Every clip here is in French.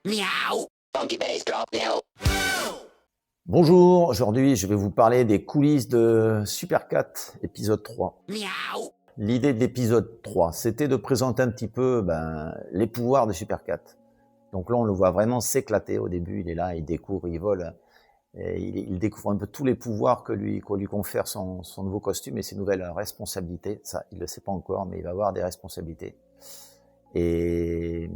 Miaou. Funky bass drop now. Bonjour, aujourd'hui je vais vous parler des coulisses de Supercat épisode 3. Miaou. L'idée de l'épisode 3, c'était de présenter un petit peu les pouvoirs de Supercat. Donc là on le voit vraiment s'éclater au début, il est là, il découvre, il vole, et il découvre un peu tous les pouvoirs qu'on lui confère son nouveau costume et ses nouvelles responsabilités. Ça, il ne le sait pas encore, mais il va avoir des responsabilités. Et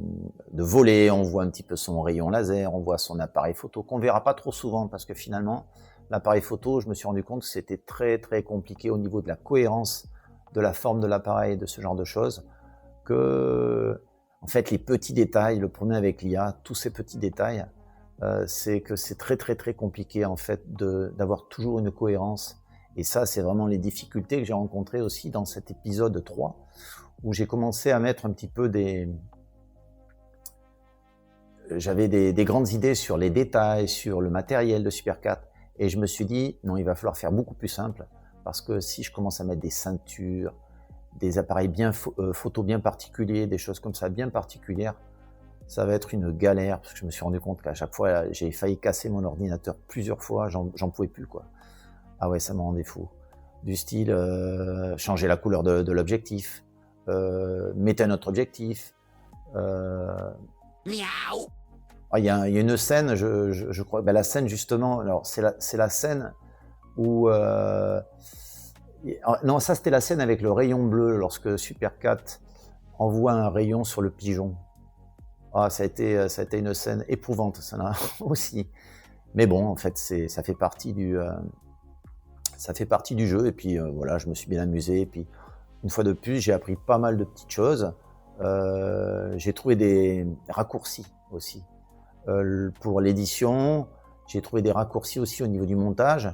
de voler, on voit un petit peu son rayon laser, on voit son appareil photo, qu'on verra pas trop souvent, parce que finalement, l'appareil photo, je me suis rendu compte que c'était très très compliqué au niveau de la cohérence de la forme de l'appareil, de ce genre de choses, que en fait les petits détails, le problème avec l'IA, tous ces petits détails, c'est que c'est très très très compliqué en fait d'avoir toujours une cohérence. Et ça, c'est vraiment les difficultés que j'ai rencontrées aussi dans cet épisode 3, où j'ai commencé à mettre un petit peu j'avais des grandes idées sur les détails, sur le matériel de Supercat, et je me suis dit, non, il va falloir faire beaucoup plus simple, parce que si je commence à mettre des ceintures, des appareils photo bien particuliers, des choses comme ça bien particulières, ça va être une galère, parce que je me suis rendu compte qu'à chaque fois, j'ai failli casser mon ordinateur plusieurs fois, j'en pouvais plus, quoi. Ah ouais, ça me rendait fou. Du style, changer la couleur de l'objectif, mettez un autre objectif. Miaou. Il y a une scène, je crois, la scène justement, alors c'est la scène où... non, ça c'était la scène avec le rayon bleu, lorsque Supercat envoie un rayon sur le pigeon. Ah, ça a été une scène éprouvante, ça là aussi. Mais bon, en fait, ça fait partie du jeu, et puis voilà, je me suis bien amusé, et puis une fois de plus, j'ai appris pas mal de petites choses. J'ai trouvé des raccourcis aussi. Pour l'édition, j'ai trouvé des raccourcis aussi au niveau du montage,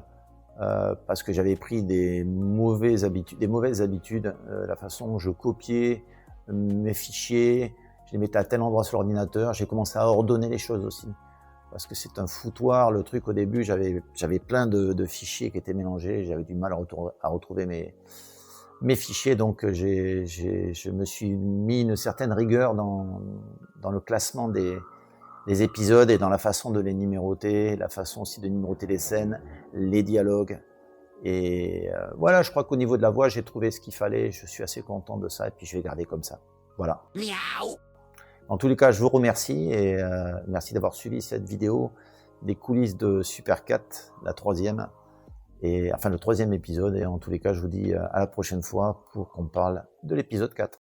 parce que j'avais pris des mauvaises habitudes, la façon dont je copiais mes fichiers, je les mettais à tel endroit sur l'ordinateur, j'ai commencé à ordonner les choses aussi, parce que c'est un foutoir, le truc au début, j'avais plein de fichiers qui étaient mélangés, j'avais du mal à retrouver mes fichiers, donc je me suis mis une certaine rigueur dans le classement des épisodes et dans la façon de les numéroter, la façon aussi de numéroter les scènes, les dialogues. Et voilà, je crois qu'au niveau de la voix, j'ai trouvé ce qu'il fallait, je suis assez content de ça, et puis je vais garder comme ça. Voilà. Miaou. En tous les cas, je vous remercie, et merci d'avoir suivi cette vidéo des coulisses de Supercat, la troisième, et enfin le troisième épisode, et en tous les cas, je vous dis à la prochaine fois pour qu'on parle de l'épisode 4.